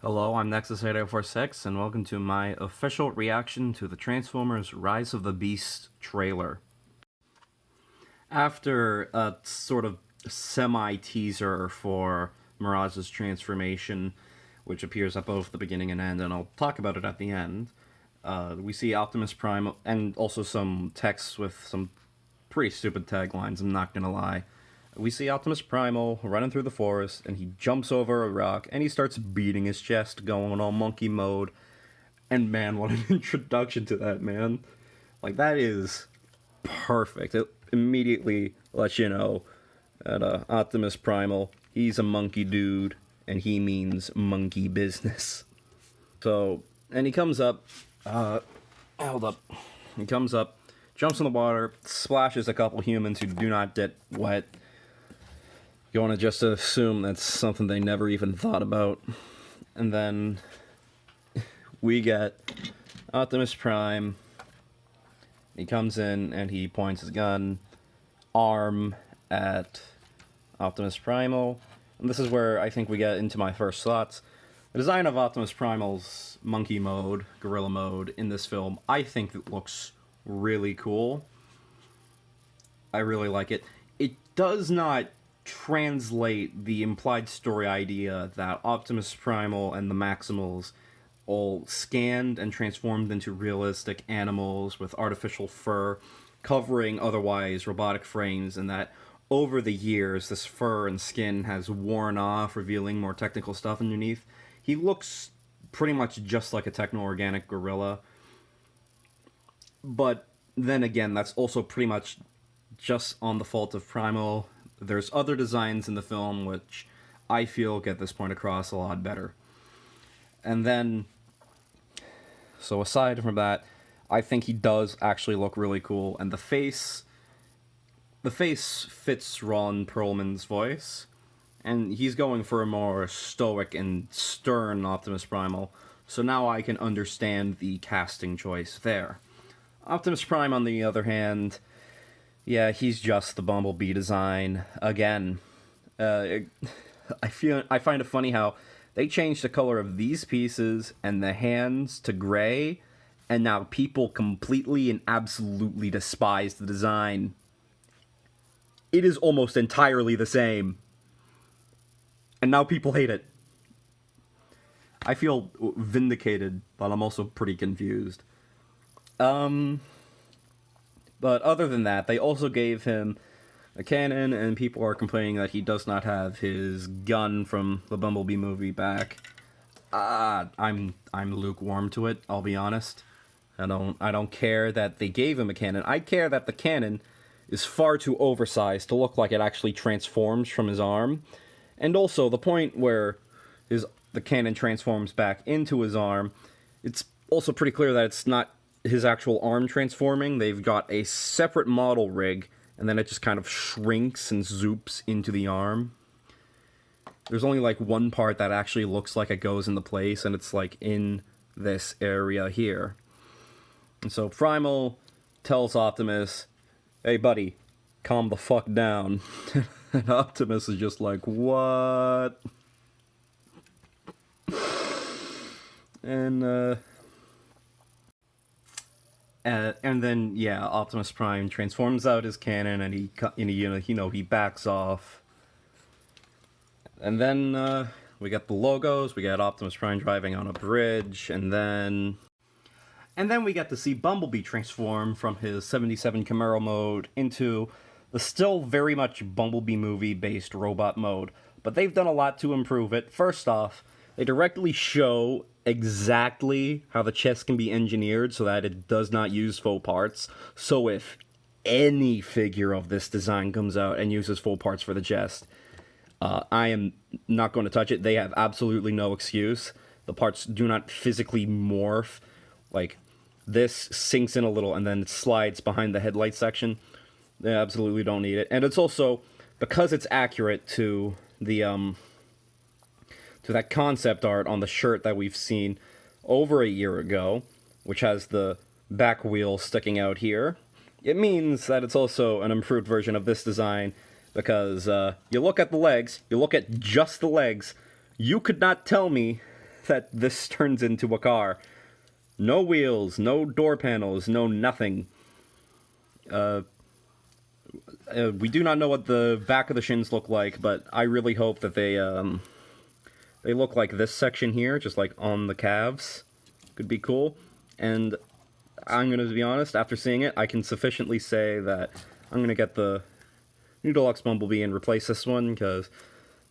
Hello, I'm Nexus8046, and welcome to my official reaction to the Transformers Rise of the Beast trailer. After a sort of semi-teaser for Mirage's transformation, which appears at both the beginning and end, and I'll talk about it at the end, we see Optimus Prime, and also some text with some pretty stupid taglines, I'm not gonna lie. We see Optimus Primal running through the forest, and he jumps over a rock, and he starts beating his chest, going all monkey mode. And man, what an introduction to that, man. Like, that is perfect. It immediately lets you know that Optimus Primal, he's a monkey dude, and he means monkey business. So, and he comes up, hold up. He comes up, jumps in the water, splashes a couple humans who do not get wet. You want to just assume that's something they never even thought about. And then we get Optimus Prime. He comes in and he points his gun, arm at Optimus Primal. And this is where I think we get into my first thoughts. The design of Optimus Primal's monkey mode, gorilla mode, in this film, I think it looks really cool. I really like it. It does not translate the implied story idea that Optimus Primal and the Maximals all scanned and transformed into realistic animals with artificial fur covering otherwise robotic frames, and that over the years this fur and skin has worn off, revealing more technical stuff underneath. He looks pretty much just like a techno-organic gorilla, but then again, that's also pretty much just on the fault of Primal. There's other designs in the film which I feel get this point across a lot better. And then, so aside from that, I think he does actually look really cool, and the face fits Ron Perlman's voice, and he's going for a more stoic and stern Optimus Primal, so now I can understand the casting choice there. Optimus Prime, on the other hand, yeah, he's just the Bumblebee design again. I find it funny how they changed the color of these pieces and the hands to gray, and now people completely and absolutely despise the design. It is almost entirely the same, and now people hate it. I feel vindicated, but I'm also pretty confused. But other than that, they also gave him a cannon, and people are complaining that he does not have his gun from the Bumblebee movie back. I'm lukewarm to it, I'll be honest. I don't care that they gave him a cannon. I care that the cannon is far too oversized to look like it actually transforms from his arm. And also, the point where the cannon transforms back into his arm, it's also pretty clear that it's not his actual arm transforming. They've got a separate model rig, and then it just kind of shrinks and zoops into the arm. There's only like one part that actually looks like it goes into place, and it's like in this area here. And so Primal tells Optimus, "Hey buddy, calm the fuck down." And Optimus is just like, "What?" And then, yeah, Optimus Prime transforms out his cannon, and he backs off. And then we got the logos. We got Optimus Prime driving on a bridge, and then we get to see Bumblebee transform from his 77 Camaro mode into the still very much Bumblebee movie-based robot mode. But they've done a lot to improve it. First off, they directly show exactly how the chest can be engineered so that it does not use faux parts. So if any figure of this design comes out and uses faux parts for the chest, I am not going to touch it. They have absolutely no excuse. The parts do not physically morph. Like, this sinks in a little and then it slides behind the headlight section. They absolutely don't need it. And it's also, because it's accurate to the to that concept art on the shirt that we've seen over a year ago, which has the back wheel sticking out here, it means that it's also an improved version of this design, because you look at the legs, you look at just the legs, you could not tell me that this turns into a car. No wheels, no door panels, no nothing. We do not know what the back of the shins look like, but I really hope that they look like this section here, just like on the calves. Could be cool. And I'm going to be honest, after seeing it, I can sufficiently say that I'm going to get the new Deluxe Bumblebee and replace this one, because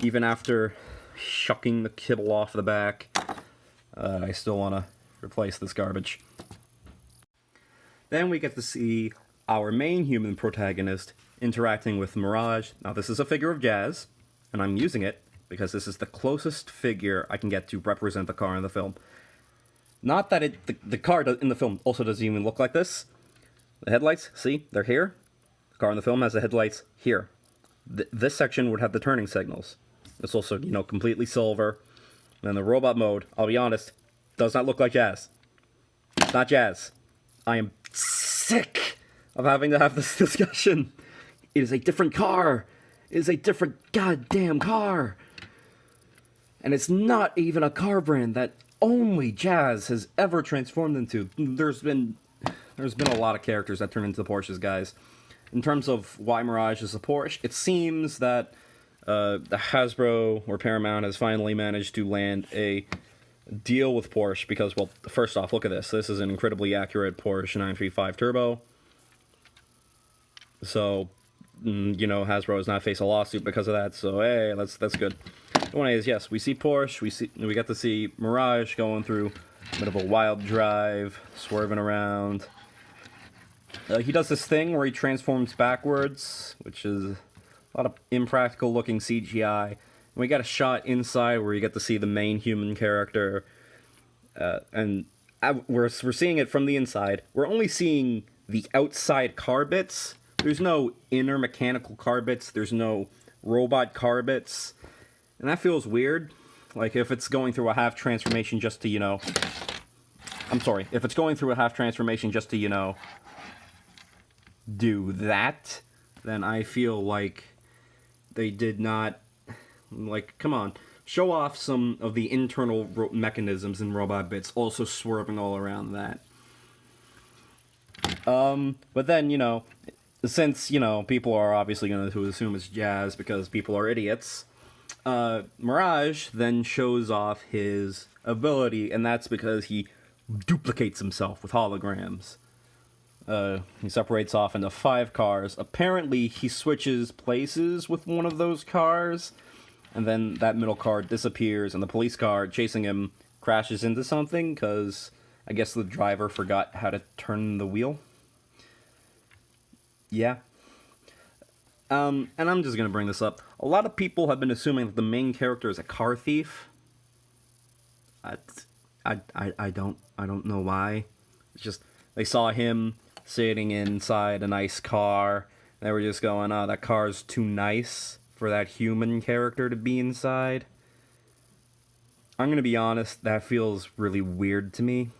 even after shucking the kibble off the back, I still want to replace this garbage. Then we get to see our main human protagonist interacting with Mirage. Now, this is a figure of Jazz, and I'm using it because this is the closest figure I can get to represent the car in the film. Not that the car in the film also doesn't even look like this. The headlights, see, they're here. The car in the film has the headlights here. This section would have the turning signals. It's also, completely silver. And then the robot mode, I'll be honest, does not look like Jazz. It's not Jazz. I am sick of having to have this discussion. It is a different car. It is a different goddamn car. And it's not even a car brand that only Jazz has ever transformed into. There's been a lot of characters that turn into the Porsches, guys. In terms of why Mirage is a Porsche, it seems that the Hasbro or Paramount has finally managed to land a deal with Porsche because, well, first off, look at this. This is an incredibly accurate Porsche 935 Turbo. So, Hasbro has not faced a lawsuit because of that, so hey, that's good. The one is, yes, we see Porsche, we get to see Mirage going through a bit of a wild drive, swerving around. He does this thing where he transforms backwards, which is a lot of impractical looking CGI. And we got a shot inside where you get to see the main human character, and we're seeing it from the inside. We're only seeing the outside car bits. There's no inner mechanical car bits. There's no robot car bits. And that feels weird. Like, if it's going through a half transformation just to, if it's going through a half transformation just to, do that, then I feel like they did not, come on, show off some of the internal mechanisms in robot bits, also swerving all around that. But then, since, people are obviously going to assume it's Jazz because people are idiots, Mirage then shows off his ability, and that's because he duplicates himself with holograms. He separates off into 5 cars. Apparently, he switches places with one of those cars, and then that middle car disappears, and the police car chasing him crashes into something, because I guess the driver forgot how to turn the wheel. Yeah. And I'm just gonna bring this up. A lot of people have been assuming that the main character is a car thief. I don't know why. It's just, they saw him sitting inside a nice car. They were just going, oh, that car's too nice for that human character to be inside. I'm gonna be honest, that feels really weird to me.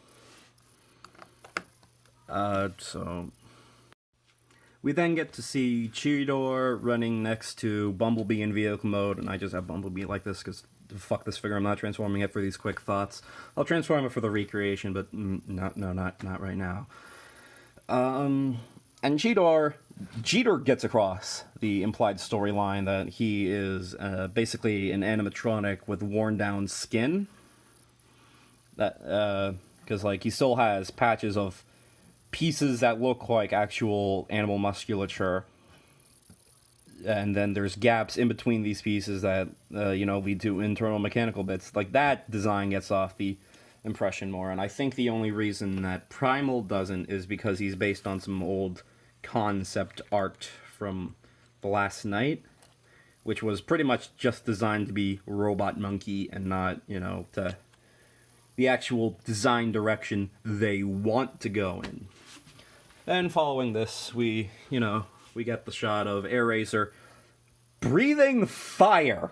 So we then get to see Cheetor running next to Bumblebee in vehicle mode, and I just have Bumblebee like this because fuck this figure, I'm not transforming it for these quick thoughts. I'll transform it for the recreation, but not right now. And Cheetor gets across the implied storyline that he is basically an animatronic with worn down skin. That because he still has patches of pieces that look like actual animal musculature, and then there's gaps in between these pieces that lead to internal mechanical bits. Like, that design gets off the impression more, and I think the only reason that Primal doesn't is because he's based on some old concept art from the Last Night, which was pretty much just designed to be Robot Monkey and not, to the actual design direction they want to go in. And following this, we get the shot of Airazor breathing fire.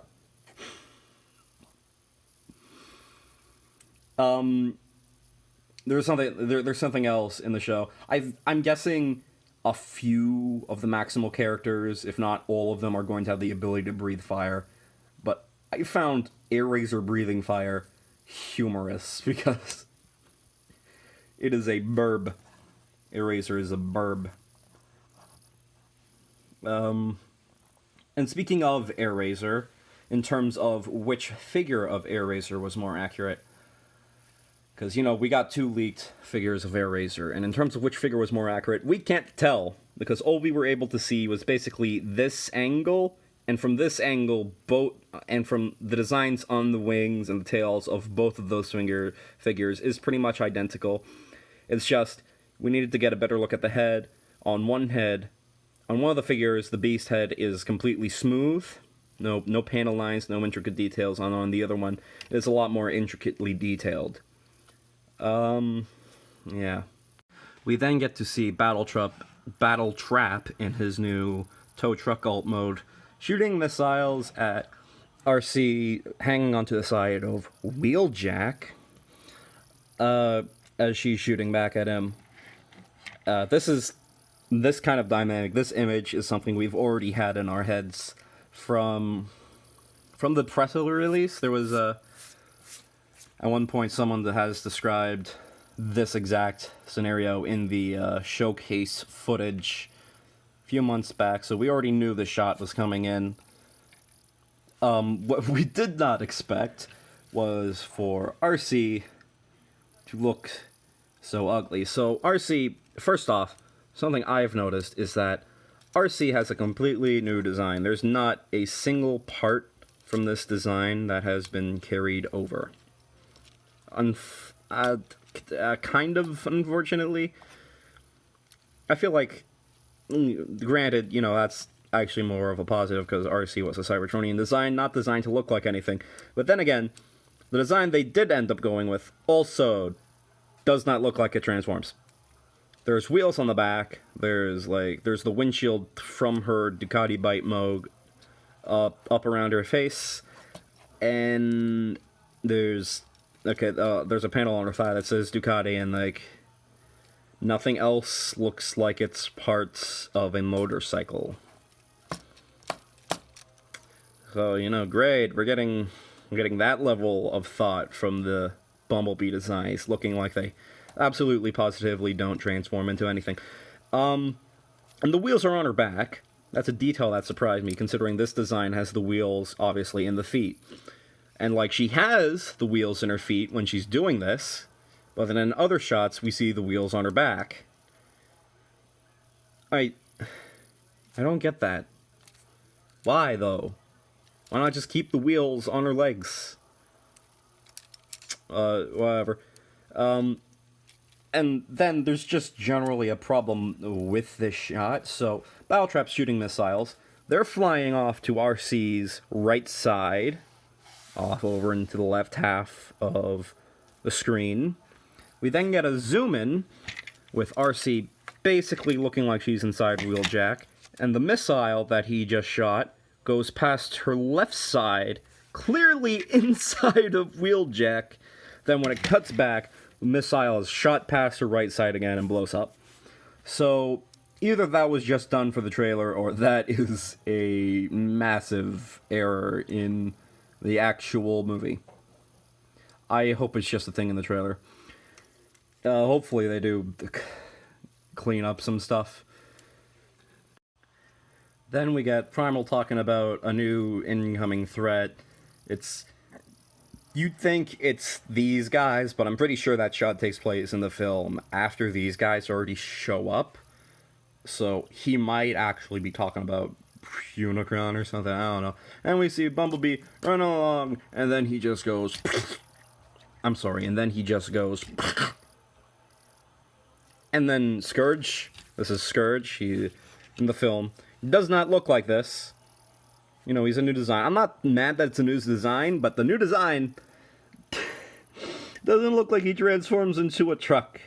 There's something else in the show. I'm guessing a few of the Maximal characters, if not all of them, are going to have the ability to breathe fire. But I found Airazor breathing fire humorous because it is a burb. Airazor is a burb. And speaking of Airazor, in terms of which figure of Airazor was more accurate, because, you know, we got 2 leaked figures of Airazor, and in terms of which figure was more accurate, we can't tell, because all we were able to see was basically this angle, and from this angle, and from the designs on the wings and the tails of both of those figures is pretty much identical. It's just, we needed to get a better look at the head. On one of the figures, the beast head is completely smooth. No panel lines, no intricate details. On the other one, it's a lot more intricately detailed. Yeah. We then get to see Battletrap in his new tow truck alt mode, shooting missiles at RC hanging onto the side of Wheeljack, as she's shooting back at him. This kind of dynamic, this image is something we've already had in our heads from the press release. There was at one point someone that has described this exact scenario in the showcase footage a few months back, so we already knew the shot was coming in. What we did not expect was for RC to look so ugly. So RC, first off, something I've noticed is that RC has a completely new design. There's not a single part from this design that has been carried over. Kind of, unfortunately. I feel like, granted, you know, that's actually more of a positive because RC was a Cybertronian design, not designed to look like anything. But then again, the design they did end up going with also does not look like it transforms. There's wheels on the back, there's the windshield from her Ducati Bite Moog up around her face, and there's a panel on her thigh that says Ducati, and nothing else looks like it's parts of a motorcycle. So, you know, great, we're getting that level of thought from the Bumblebee designs, looking like they absolutely positively don't transform into anything. And the wheels are on her back. That's a detail that surprised me, considering this design has the wheels, obviously, in the feet. And, she has the wheels in her feet when she's doing this, but then in other shots, we see the wheels on her back. I don't get that. Why, though? Why not just keep the wheels on her legs? Whatever. And then there's just generally a problem with this shot. So, Battletrap's shooting missiles. They're flying off to RC's right side, off over into the left half of the screen. We then get a zoom in with RC basically looking like she's inside Wheeljack, and the missile that he just shot goes past her left side, clearly inside of Wheeljack. Then when it cuts back, the missile is shot past her right side again and blows up. So, either that was just done for the trailer, or that is a massive error in the actual movie. I hope it's just a thing in the trailer. Hopefully they do clean up some stuff. Then we get Primal talking about a new incoming threat. You'd think it's these guys, but I'm pretty sure that shot takes place in the film after these guys already show up. So he might actually be talking about Unicron or something, I don't know. And we see Bumblebee run along, and then he just goes... I'm sorry, and then he just goes... And then Scourge, this is Scourge, he, in the film, does not look like this. You know, he's a new design. I'm not mad that it's a new design, but the new design doesn't look like he transforms into a truck.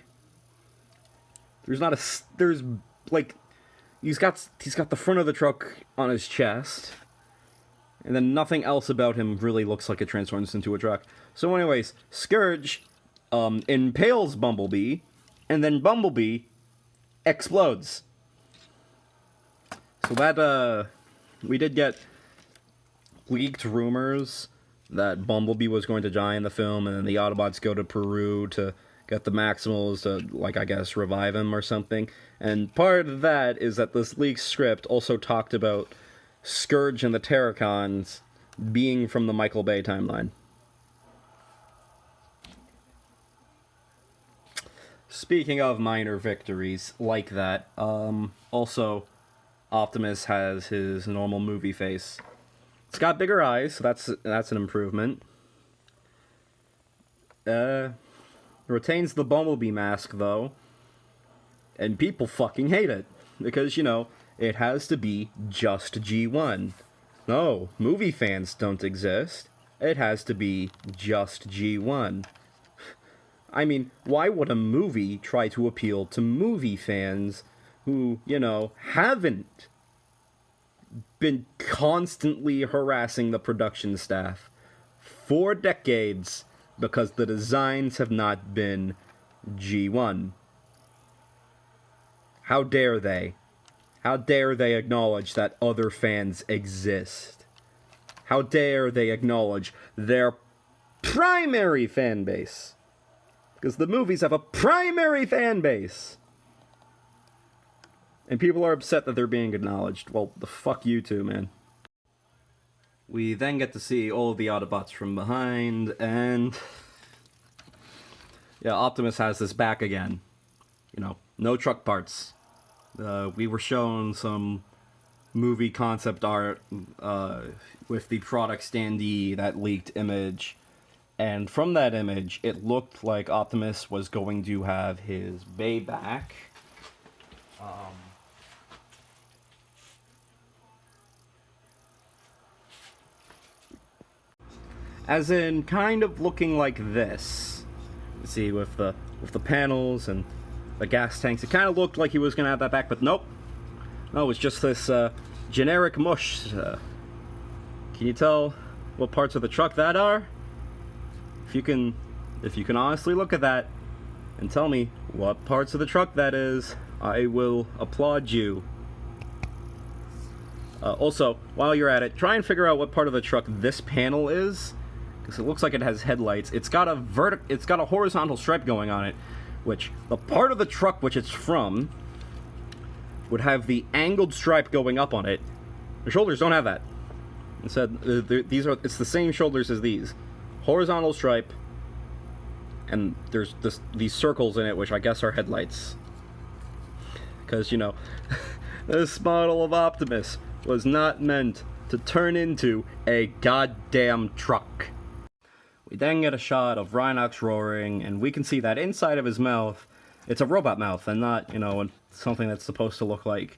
He's got the front of the truck on his chest, and then nothing else about him really looks like it transforms into a truck. So anyways, Scourge impales Bumblebee, and then Bumblebee explodes. So that, we did get leaked rumors that Bumblebee was going to die in the film, and then the Autobots go to Peru to get the Maximals to, like, I guess, revive him or something. And part of that is that this leaked script also talked about Scourge and the Terracons being from the Michael Bay timeline. Speaking of minor victories like that, also, Optimus has his normal movie face. It's got bigger eyes, so that's an improvement. Retains the Bumblebee mask, though. And people fucking hate it. Because, you know, it has to be just G1. No, movie fans don't exist. It has to be just G1. I mean, why would a movie try to appeal to movie fans who, you know, haven't been constantly harassing the production staff for decades because the designs have not been G1? How dare they? How dare they acknowledge that other fans exist? How dare they acknowledge their primary fan base? Because the movies have a primary fan base. And people are upset that they're being acknowledged. Well, the fuck you too, man. We then get to see all of the Autobots from behind, and yeah, Optimus has this back again. You know, no truck parts. We were shown some movie concept art with the product standee, that leaked image. And from that image, it looked like Optimus was going to have his bay back. As in, kind of looking like this. See, with the panels and the gas tanks, it kind of looked like he was going to have that back, but nope. No, it's just this generic mush. Can you tell what parts of the truck that are? If you can honestly look at that and tell me what parts of the truck that is, I will applaud you. Also, while you're at it, try and figure out what part of the truck this panel is, because it looks like it has headlights. It's got a horizontal stripe going on it, which the part of the truck which it's from would have the angled stripe going up on it. The shoulders don't have that. Instead, it's the same shoulders as these. Horizontal stripe, and there's these circles in it, which I guess are headlights. Because, you know, this model of Optimus was not meant to turn into a goddamn truck. We then get a shot of Rhinox roaring, and we can see that inside of his mouth, it's a robot mouth, and not, you know, something that's supposed to look like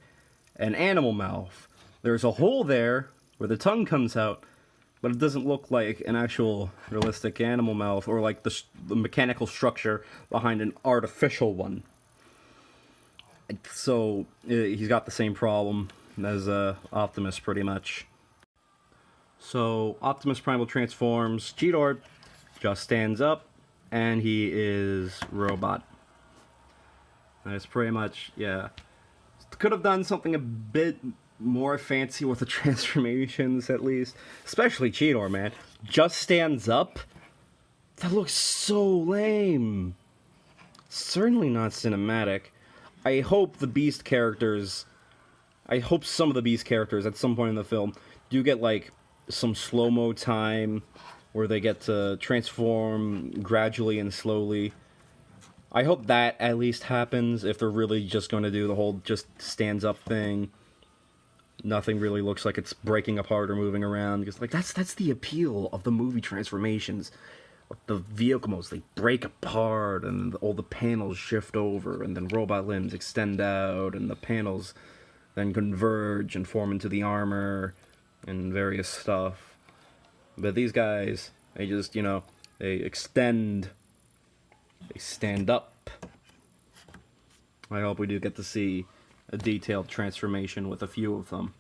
an animal mouth. There's a hole there where the tongue comes out, but it doesn't look like an actual realistic animal mouth, or like the mechanical structure behind an artificial one. So he's got the same problem as Optimus, pretty much. So Optimus Primal transforms. Cheetor just stands up, and he is robot. And it's pretty much, yeah. Could have done something a bit more fancy with the transformations, at least. Especially Cheetor, man. Just stands up? That looks so lame. Certainly not cinematic. I hope some of the Beast characters at some point in the film do get, like, some slow-mo time where they get to transform gradually and slowly. I hope that at least happens, if they're really just going to do the whole just stands up thing. Nothing really looks like it's breaking apart or moving around, because, like, that's the appeal of the movie transformations. The vehicle modes, they break apart, and all the panels shift over, and then robot limbs extend out, and the panels then converge and form into the armor and various stuff. But these guys, they just, you know, they extend, they stand up. I hope we do get to see a detailed transformation with a few of them.